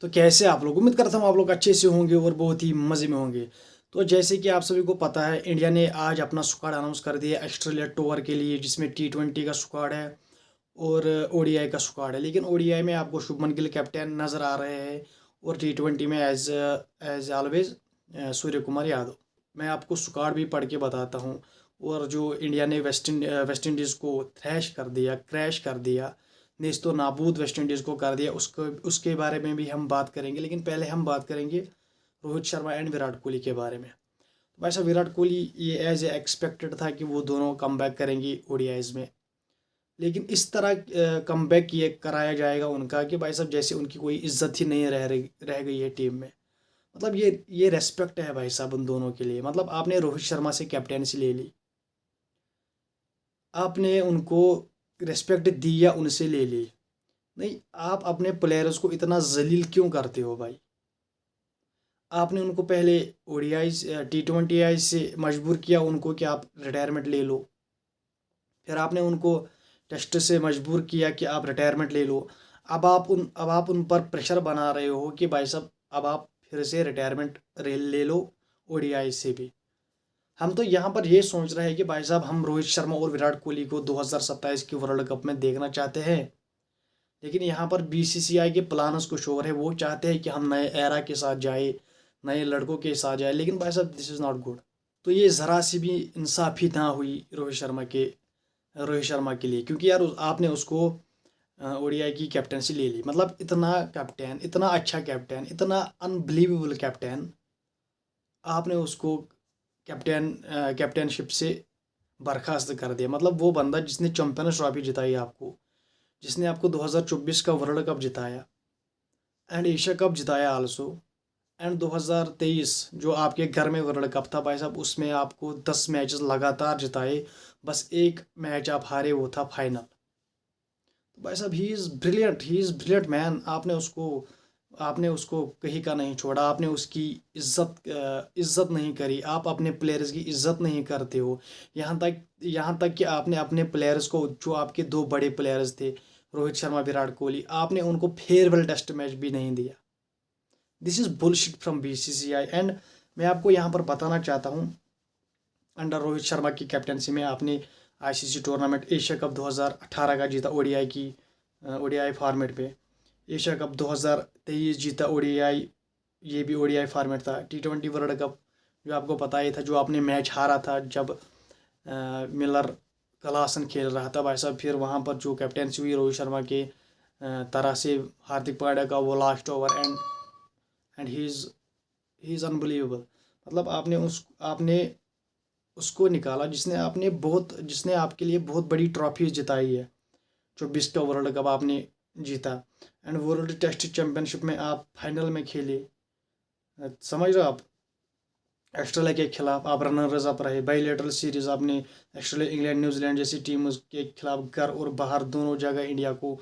तो कैसे आप लोग, उम्मीद करता हूँ आप लोग अच्छे से होंगे और बहुत ही मज़े में होंगे। तो जैसे कि आप सभी को पता है, इंडिया ने आज अपना स्क्वाड अनाउंस कर दिया ऑस्ट्रेलिया टूर के लिए, जिसमें T20 का स्क्वाड है और ओडीआई का स्क्वाड है। लेकिन ओडीआई में आपको शुभमन गिल कैप्टन नज़र आ रहे हैं और T20 में एज एज ऑलवेज सूर्य कुमार यादव। मैं आपको स्क्वाड भी पढ़ के बताता हूँ। और जो इंडिया ने वेस्ट इंडीज़ को थ्रैश कर दिया, क्रैश कर दिया, नेस्तो नाबूद वेस्ट इंडीज़ को कर दिया, उसको उसके बारे में भी हम बात करेंगे। लेकिन पहले हम बात करेंगे रोहित शर्मा एंड विराट कोहली के बारे में। तो भाई साहब, विराट कोहली ये एज एक्सपेक्टेड था कि वो दोनों कम बैक करेंगे ओडीआईज में। लेकिन इस तरह कमबैक ये कराया जाएगा उनका कि भाई साहब जैसे उनकी कोई इज्जत ही नहीं रह गई है टीम में। मतलब ये रेस्पेक्ट है भाई साहब उन दोनों के लिए। मतलब आपने रोहित शर्मा से कैप्टेंसी ले ली, आपने उनको रेस्पेक्ट दी या उनसे ले ली? नहीं, आप अपने प्लेयर्स को इतना जलील क्यों करते हो भाई? आपने उनको पहले ओडीआई T20 से मजबूर किया उनको कि आप रिटायरमेंट ले लो। फिर आपने उनको टेस्ट से मजबूर किया कि आप रिटायरमेंट ले लो। अब आप उन पर प्रेशर बना रहे हो कि भाई साहब अब आप फिर से रिटायरमेंट ले लो ओडीआई से भी। हम तो यहाँ पर ये सोच रहे हैं कि भाई साहब हम रोहित शर्मा और विराट कोहली को 2027 के वर्ल्ड कप में देखना चाहते हैं। लेकिन यहाँ पर बीसीसीआई के प्लान्स कुछ और है। वो चाहते हैं कि हम नए एरा के साथ जाए, नए लड़कों के साथ जाए। लेकिन भाई साहब दिस इज़ नॉट गुड। तो ये ज़रा सी भी इंसाफी ना हुई रोहित शर्मा के लिए, क्योंकि यार आपने उसको ओडीआई की कैप्टनसी ले ली। मतलब इतना कैप्टन, इतना अच्छा कैप्टन, इतना अनबिलीवेबल कैप्टन, आपने उसको कैप्टनशिप से बर्खास्त कर दिया। मतलब वो बंदा जिसने चैंपियंस ट्रॉफी जिताई आपको, जिसने आपको 2024 का वर्ल्ड कप जिताया एंड एशिया कप जिताया आल्सो, एंड 2023 जो आपके घर में वर्ल्ड कप था भाई साहब, उसमें आपको 10 मैचेस लगातार जिताए, बस एक मैच आप हारे, वो था फाइनल। तो भाई साहब ही इज़ ब्रिलियंट मैन। आपने उसको कहीं का नहीं छोड़ा। आपने उसकी इज्जत नहीं करी। आप अपने प्लेयर्स की इज्जत नहीं करते हो। यहाँ तक कि आपने अपने प्लेयर्स को, जो आपके दो बड़े प्लेयर्स थे रोहित शर्मा विराट कोहली, आपने उनको फेयरवेल टेस्ट मैच भी नहीं दिया। This is bullshit from BCCI. And मैं आपको यहाँ पर बताना चाहता हूँ, अंडर रोहित शर्मा की कैप्टनसी में आपने आईसीसी टूर्नामेंट एशिया कप 2018 का जीता ओडीआई फॉर्मेट पे। एशिया कप 2023 जीता ओडीआई, ये भी ओडीआई फॉर्मेट था। T20 वर्ल्ड कप जो आपको पता ही था, जो आपने मैच हारा था जब मिलर क्लासन खेल रहा था भाई साहब। फिर वहाँ पर जो कैप्टनसी हुई रोहित शर्मा के तरह से, हार्दिक पांड्या का वो last over, and he is unbelievable. मतलब आपने उसको निकाला जिसने आपके लिए बहुत बड़ी ट्रॉफी जिताई है। 24 का वर्ल्ड कप आपने जीता, एंड वर्ल्ड टेस्ट चैंपियनशिप में आप फाइनल में खेले। समझ रहे हो आप? ऑस्ट्रेलिया के खिलाफ आप रनर्स अप रहे। बाईलेटरल सीरीज आपने ऑस्ट्रेलिया, इंग्लैंड, न्यूजीलैंड जैसी टीम के खिलाफ घर और बाहर दोनों जगह इंडिया को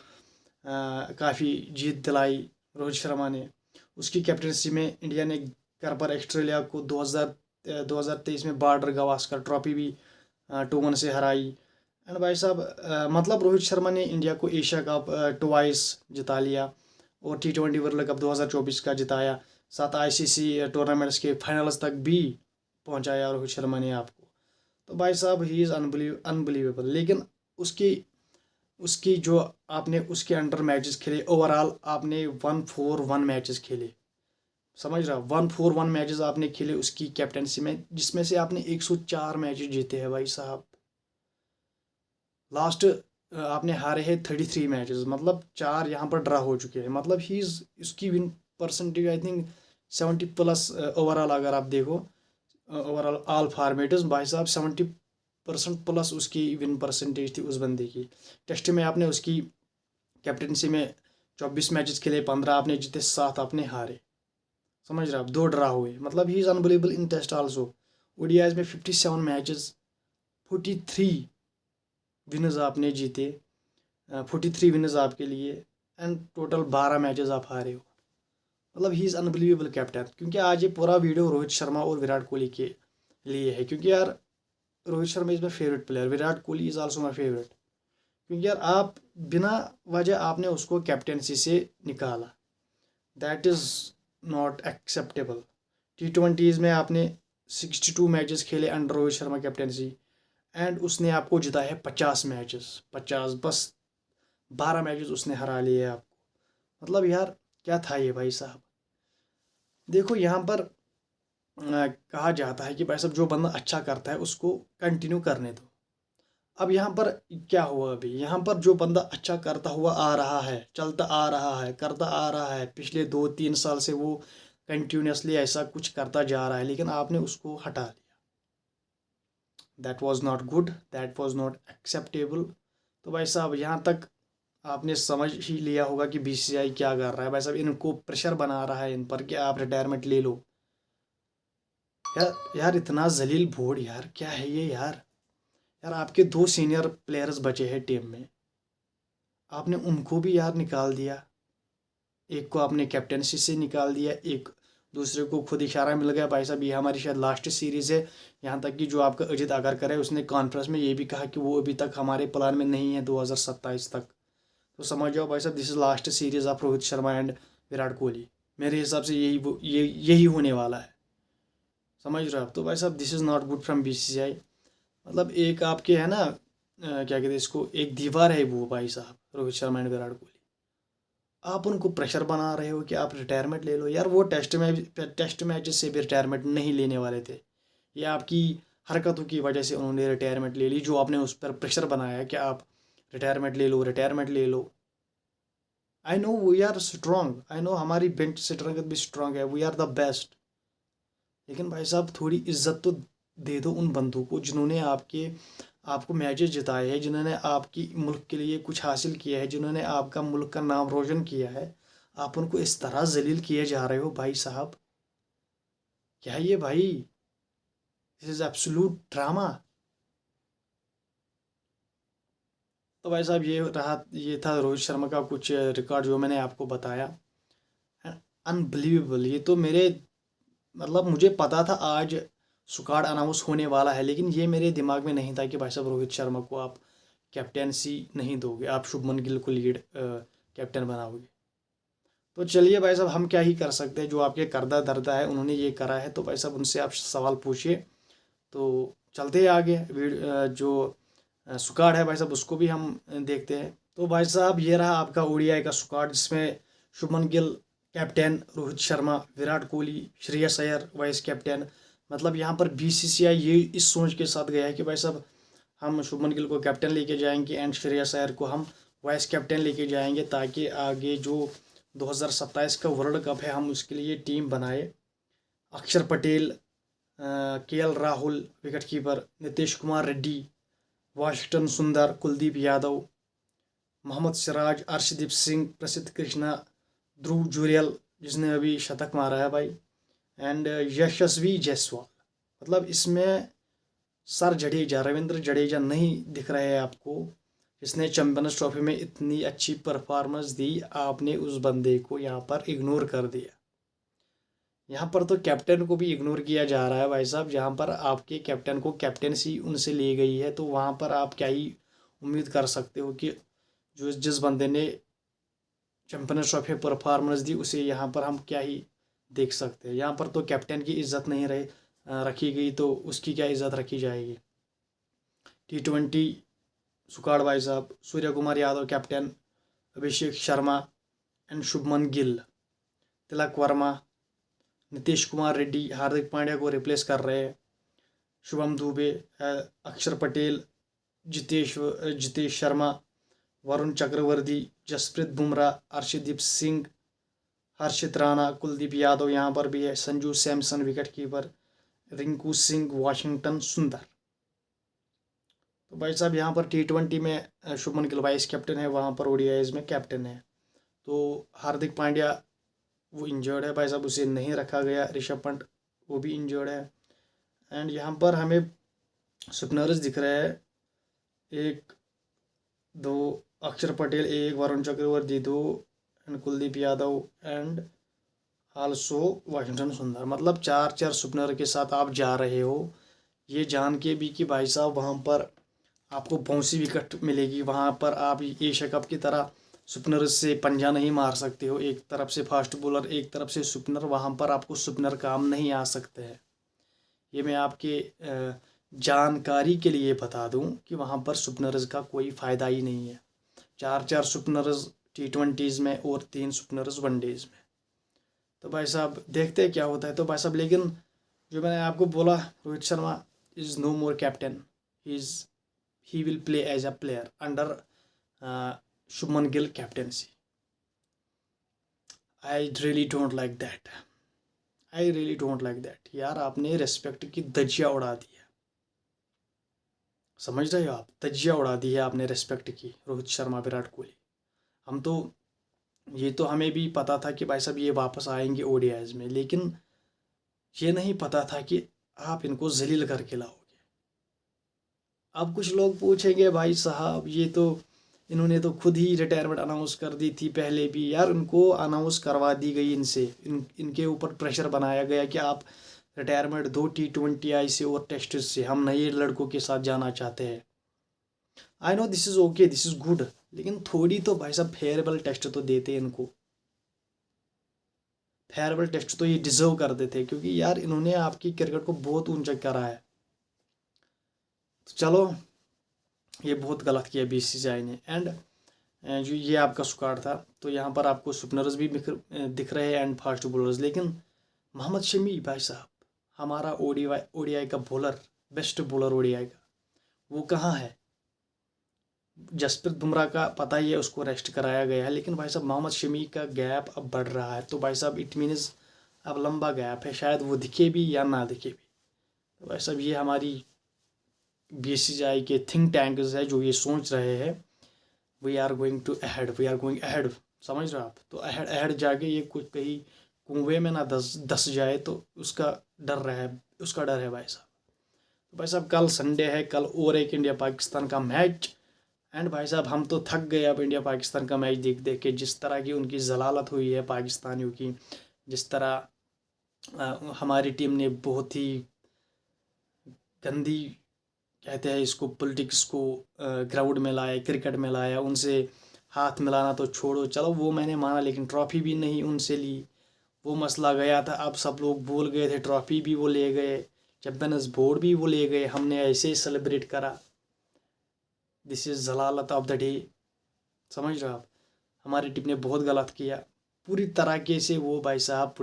काफ़ी जीत दिलाई रोहित शर्मा ने। उसकी कैप्टनसी में इंडिया ने घर पर ऑस्ट्रेलिया को 2023 में बॉर्डर गवास्कर ट्रॉफी भी 2-1 से हराई। एंड भाई साहब मतलब रोहित शर्मा ने इंडिया को एशिया कप ट्वाइस जिता लिया और T20 वर्ल्ड कप 2024 का जिताया। साथ आईसीसी टूर्नामेंट्स के फाइनल्स तक भी पहुंचाया रोहित शर्मा ने आपको। तो भाई साहब ही इज़ अनबिलीवेबल। लेकिन उसकी उसकी जो आपने उसके अंडर मैचेस खेले, ओवरऑल आपने 141 मैचेस खेले। समझ रहा, 141 मैचेस आपने खेले उसकी कैप्टनसी में, जिसमें से आपने 104 मैचेस जीते हैं भाई साहब। लास्ट आपने हारे हैं 33 मैचेस, मतलब 4 यहाँ पर ड्रा हो चुके हैं। मतलब ही इज़, उसकी win percentage I think 70 plus overall. अगर आप देखो ओवरऑल ऑल फॉर्मेट्स, भाई साहब 70% प्लस उसकी विन परसेंटेज थी उस बंदे की। टेस्ट में आपने उसकी कैप्टनसी में 24 मैचेस खेले, 15 आपने जीते, 7 आपने हारे। समझ रहे आप? 2 ड्रा हुए। मतलब he is unbelievable in test also. ODIs में 57 मैचेस, 43 विनर्स आपने जीते, 43 विनर्स आपके लिए, एंड टोटल 12 मैचेस आप हारे हो। मतलब ही इज़ अनबिलीवेबल कैप्टन। क्योंकि आज ये पूरा वीडियो रोहित शर्मा और विराट कोहली के लिए है। क्योंकि यार Rohit Sharma is my favourite player, Virat Kohli is also my favourite. क्योंकि यार आप बिना वजह आपने उसको कैप्टनसी से निकाला। That is not acceptable. T20s में आपने 62 मैचेस खेले under Rohit Sharma captaincy, and उसने आपको जिताया है 50 मैचेस, 50 बस 12 मैचेस उसने हरा लिए आपको। मतलब यार क्या था ये भाई साहब। देखो यहाँ पर कहा जाता है कि भाई साहब जो बंदा अच्छा करता है उसको कंटिन्यू करने दो। अब यहाँ पर क्या हुआ, अभी यहाँ पर जो बंदा अच्छा करता हुआ आ रहा है, चलता आ रहा है, करता आ रहा है, पिछले 2-3 साल से वो कंटिन्यूसली ऐसा कुछ करता जा रहा है, लेकिन आपने उसको हटा दिया। That was not good, that was not acceptable. तो भाई साहब यहाँ तक आपने समझ ही लिया होगा कि बीसीसीआई क्या कर रहा है। भाई साहब इनको प्रेशर बना रहा है इन पर कि आप रिटायरमेंट ले लो। यार यार इतना जलील बोर्ड, यार क्या है ये यार। यार आपके 2 सीनियर प्लेयर्स बचे हैं टीम में, आपने उनको भी यार निकाल दिया। एक को आपने कैप्टनसी से निकाल दिया, एक दूसरे को खुद इशारा मिल गया भाई साहब ये हमारी शायद लास्ट सीरीज़ है। यहाँ तक कि जो आपका अजित अगारकर है उसने कॉन्फ्रेंस में ये भी कहा कि वो अभी तक हमारे प्लान में नहीं है 2027 तक। तो समझ जाओ भाई साहब this is last series of Rohit Sharma and Virat Kohli. मेरे हिसाब से यही होने वाला है। समझ रहे हो आप। तो भाई साहब this is not good from BCCI. मतलब एक आपके है ना क्या कहते हैं इसको, एक दीवार है वो भाई साहब रोहित शर्मा एंड विराट कोहली। आप उनको प्रेशर बना रहे हो कि आप रिटायरमेंट ले लो। यार वो टेस्ट मैचेस से भी रिटायरमेंट नहीं लेने वाले थे। ये आपकी हरकतों की वजह से उन्होंने रिटायरमेंट ले ली, जो आपने उस पर प्रेशर बनाया कि आप रिटायरमेंट ले लो, रिटायरमेंट ले लो। I know we are strong, I know हमारी बेंच स्ट्रेंथ भी स्ट्रॉन्ग है, वी आर द बेस्ट। लेकिन भाई साहब थोड़ी इज्जत तो दे दो उन बंदों को जिन्होंने आपको मैचेस जिताए हैं, जिन्होंने आपकी मुल्क के लिए कुछ हासिल किया है, जिन्होंने आपका मुल्क का नाम रोशन किया है। आप उनको इस तरह जलील किए जा रहे हो भाई साहब। क्या है ये भाई, दिस इज एब्सोल्यूट ड्रामा। तो भाई साहब ये था रोहित शर्मा का कुछ रिकॉर्ड जो मैंने आपको बताया। अनबिलीवेबल। ये तो मेरे मतलब मुझे पता था आज स्क्वाड अनाउंस होने वाला है, लेकिन ये मेरे दिमाग में नहीं था कि भाई साहब रोहित शर्मा को आप कैप्टेंसी नहीं दोगे, आप शुभमन गिल को लीड कैप्टन बनाओगे। तो चलिए भाई साहब हम क्या ही कर सकते हैं, जो आपके करदा धरदा है उन्होंने ये करा है, तो भाई साहब उनसे आप सवाल पूछिए। तो चलते हैं आगे। जो स्क्वाड है भाई साहब उसको भी हम देखते हैं। तो भाई साहब ये रहा आपका ओडीआई का स्क्वाड, जिसमें Shubman Gill captain, Rohit Sharma, Virat Kohli, Shreyas Iyer vice captain. मतलब यहाँ पर बीसीसीआई ये इस सोच के साथ गया है कि भाई साहब हम शुभमन गिल को कैप्टन लेके जाएंगे एंड श्रेयस अय्यर को हम वाइस कैप्टन लेके जाएंगे, ताकि आगे जो 2027 का वर्ल्ड कप है हम उसके लिए टीम बनाए। अक्षर Patel, KL Rahul wicket keeper, Nitish Kumar Reddy, Washington सुंदर, कुलदीप यादव, मोहम्मद सिराज, अर्शदीप सिंह, प्रसिद्ध कृष्णा, ध्रुव जुरेल जिसने अभी शतक मारा है भाई, एंड यशस्वी जायसवाल। मतलब इसमें सर जडेजा, रविंद्र जडेजा नहीं दिख रहे हैं आपको, जिसने चैंपियंस ट्रॉफी में इतनी अच्छी परफॉर्मेंस दी। आपने उस बंदे को यहाँ पर इग्नोर कर दिया। यहाँ पर तो कैप्टन को भी इग्नोर किया जा रहा है भाई साहब। जहाँ पर आपके कैप्टन को कैप्टेंसी उनसे ली गई है, तो वहाँ पर आप क्या ही उम्मीद कर सकते हो कि जिस बंदे ने चैंपियंस ट्रॉफी परफॉर्मेंस दी उसे यहाँ पर हम क्या ही देख सकते हैं। यहाँ पर तो कैप्टन की इज्जत नहीं रखी गई, तो उसकी क्या इज्जत रखी जाएगी। T20 स्क्वाड भाई साहब, सूर्य कुमार यादव कैप्टन, अभिषेक शर्मा एंड शुभमन गिल, तिलक वर्मा, नीतीश कुमार रेड्डी हार्दिक पांड्या को रिप्लेस कर रहे हैं, शुभम दुबे, अक्षर पटेल, जितेश शर्मा, वरुण चक्रवर्ती, जसप्रीत बुमराह, अर्शदीप सिंह, हर्षित राणा, कुलदीप यादव यहाँ पर भी है, Sanju Samson wicket keeper, Rinku Singh, Washington सुंदर। तो भाई साहब यहाँ पर T20 में शुभमन गिल वाइस कैप्टन है, वहाँ पर ओडीआईज में कैप्टन है। तो हार्दिक पांड्या वो इंजर्ड है भाई साहब, उसे नहीं रखा गया। ऋषभ पंत वो भी इंजर्ड है। एंड यहाँ पर हमें स्पिनर्स दिख रहे हैं, 1-2 अक्षर Patel, 1 Varun Chakravarthy, 2 and Kuldeep Yadav and also Washington सुंदर। मतलब 4-4 स्पिनर के साथ आप जा रहे हो, ये जान के भी कि भाई साहब वहाँ पर आपको बाउंसी विकेट मिलेगी, वहाँ पर आप एशिया कप की तरह स्पिनर से पंजा नहीं मार सकते हो, एक तरफ से फास्ट बॉलर एक तरफ से स्पिनर, वहाँ पर आपको स्पिनर काम नहीं आ सकते हैं। ये मैं आपके जानकारी के लिए बता दूं कि वहाँ पर स्पिनर्स का कोई फ़ायदा ही नहीं है। 4 स्पिनर्स T20s में और 3 स्पिनर्स वनडेज में। तो भाई साहब देखते हैं क्या होता है। तो भाई साहब लेकिन जो मैंने आपको बोला, Rohit Sharma is no more captain, he will play as a player under Shubman Gill captaincy. I really don't like that, I really don't like that. यार आपने रेस्पेक्ट की धज्जियाँ उड़ा दी है, समझ रहे हो आप, धज्जियाँ उड़ा दी है आपने रेस्पेक्ट की, रोहित शर्मा विराट कोहली। हम तो ये तो हमें भी पता था कि भाई साहब ये वापस आएंगे ओडीआईज में, लेकिन ये नहीं पता था कि आप इनको जलील करके लाओगे। अब कुछ लोग पूछेंगे भाई साहब ये तो इन्होंने तो खुद ही रिटायरमेंट अनाउंस कर दी थी पहले भी। यार उनको अनाउंस करवा दी गई, इनके ऊपर प्रेशर बनाया गया कि आप रिटायरमेंट दो T20 से और टेस्ट से, हम नए लड़कों के साथ जाना चाहते हैं। I know this is okay, this is good, लेकिन थोड़ी तो भाई साहब फेयरेबल टेस्ट तो देते इनको, फेयरेबल टेस्ट तो ये डिजर्व करते थे, क्योंकि यार इन्होंने आपकी क्रिकेट को बहुत ऊंचा करा है। तो चलो ये बहुत गलत किया BCCI ने। एंड जो ये आपका स्क्वाड था, तो यहाँ पर आपको स्पिनर्स भी दिख रहे हैं एंड फास्ट बॉलर्स, लेकिन मोहम्मद शमी भाई साहब हमारा ओडीआई का बॉलर, बेस्ट बॉलर ओडीआई का, वो कहाँ है। जसप्रीत बुमराह का पता ही है, उसको रेस्ट कराया गया है, लेकिन भाई साहब मोहम्मद शमी का गैप अब बढ़ रहा है। तो भाई साहब इट मीन्स अब लंबा गैप है, शायद वो दिखे भी या ना दिखे भी। तो भाई साहब ये हमारी BCCI के थिंक टैंक्स है जो ये सोच रहे हैं we are going to ahead, we are going ahead, समझ रहे हो आप। तो अहेड अहेड जाके ये कुछ कहीं कुएं में ना दस जाए, तो उसका डर है भाई साहब। तो भाई साहब कल संडे है, कल और एक इंडिया पाकिस्तान का मैच। एंड भाई साहब हम तो थक गए अब इंडिया पाकिस्तान का मैच देख देख के, जिस तरह की उनकी जलालत हुई है पाकिस्तानियों की, जिस तरह हमारी टीम ने बहुत ही गंदी, कहते हैं इसको, पॉलिटिक्स को ग्राउंड में लाया, क्रिकेट में लाया। उनसे हाथ मिलाना तो छोड़ो, चलो वो मैंने माना, लेकिन ट्रॉफी भी नहीं उनसे ली, वो मसला गया था। अब सब लोग भूल गए थे, ट्रॉफी भी वो ले गए, चैम्पियंस बोर्ड भी वो ले गए, हमने ऐसे ही सेलिब्रेट करा। दिस इज़ जलालत ऑफ द डे, समझ रहे हो आप। हमारी टीम ने बहुत गलत किया पूरी तरीके से, वो भाई साहब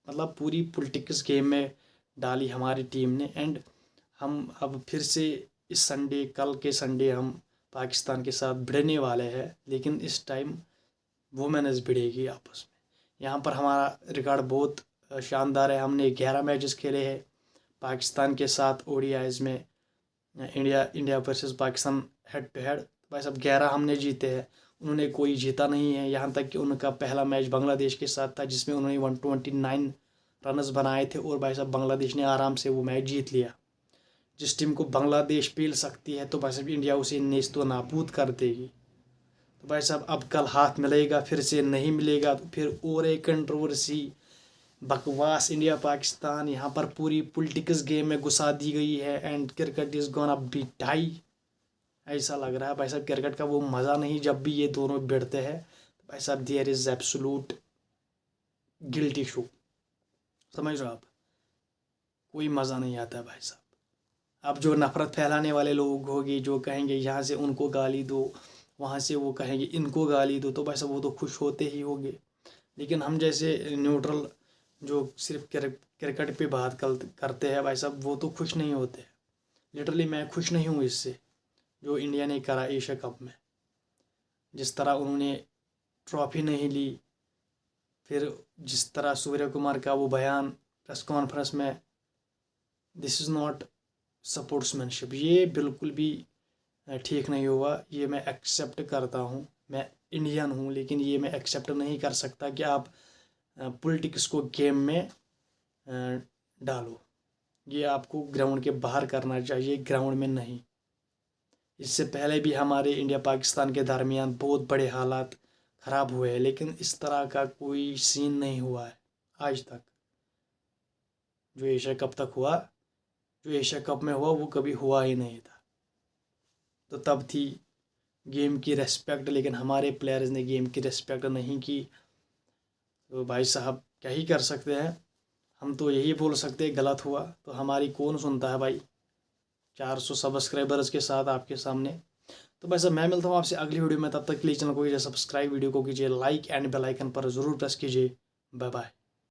मतलब पूरी पॉलिटिक्स गेम में डाली हमारी टीम ने। एंड हम अब फिर से इस संडे, कल के संडे हम पाकिस्तान के साथ भिड़ने वाले हैं, लेकिन इस टाइम वुमेन्स भिड़ेगी आपस में। यहाँ पर हमारा रिकॉर्ड बहुत शानदार है, हमने 11 मैचेस खेले हैं पाकिस्तान के साथ ओडीआईज में, India versus Pakistan head to head. भाई साहब 11 हमने जीते हैं, उन्होंने कोई जीता नहीं है। यहाँ तक कि उनका पहला मैच बांग्लादेश के साथ था जिसमें उन्होंने 129 रनस बनाए थे, और भाई साहब बांग्लादेश ने आराम से वो मैच जीत लिया। जिस टीम को बांग्लादेश पेल सकती है, तो भाई साहब इंडिया उसे नेस्तो नाबूद कर देगी। तो भाई साहब अब कल हाथ मिलेगा, फिर से नहीं मिलेगा, तो फिर और एक कंट्रोवर्सी, बकवास इंडिया पाकिस्तान, यहाँ पर पूरी पॉलिटिक्स गेम में घुसा दी गई है। And cricket is gonna be die, ऐसा लग रहा है भाई साहब। क्रिकेट का वो मज़ा नहीं जब भी ये दोनों भिड़ते हैं। तो भाई साहब there is absolute guilty show, समझ रहे हो आप, कोई मज़ा नहीं आता भाई साहब। अब जो नफ़रत फैलाने वाले लोग होंगे, जो कहेंगे यहाँ से उनको गाली दो, वहाँ से वो कहेंगे इनको गाली दो, तो भाई साहब वो तो खुश होते ही होंगे। लेकिन हम जैसे न्यूट्रल जो सिर्फ क्रिकेट पे बात करते हैं भाई साहब, वो तो खुश नहीं होते। लिटरली मैं खुश नहीं हूँ इससे जो इंडिया ने करा एशिया कप में, जिस तरह उन्होंने ट्रॉफी नहीं ली, फिर जिस तरह सूर्य कुमार का वो बयान प्रेस कॉन्फ्रेंस में, दिस इज़ नॉट सपोर्ट्समैनशिप, ये बिल्कुल भी ठीक नहीं हुआ। ये मैं एक्सेप्ट करता हूँ, मैं इंडियन हूँ, लेकिन ये मैं एक्सेप्ट नहीं कर सकता कि आप पॉलिटिक्स को गेम में डालो। ये आपको ग्राउंड के बाहर करना चाहिए, ग्राउंड में नहीं। इससे पहले भी हमारे इंडिया पाकिस्तान के दरमियान बहुत बड़े हालात ख़राब हुए हैं, लेकिन इस तरह का कोई सीन नहीं हुआ है आज तक। जो एशिया कप तक हुआ, जो एशिया कप में हुआ वो कभी हुआ ही नहीं था। तो तब थी गेम की रेस्पेक्ट, लेकिन हमारे प्लेयर्स ने गेम की रेस्पेक्ट नहीं की। तो भाई साहब क्या ही कर सकते हैं, हम तो यही बोल सकते हैं गलत हुआ, तो हमारी कौन सुनता है भाई 400 सब्सक्राइबर्स के साथ आपके सामने। तो भाई साहब मैं मिलता हूँ आपसे अगली वीडियो में, तब तक के लिए चैनल को कीजिए सब्सक्राइब, वीडियो को कीजिए लाइक एंड बेल आइकन पर ज़रूर प्रेस कीजिए। Bye bye.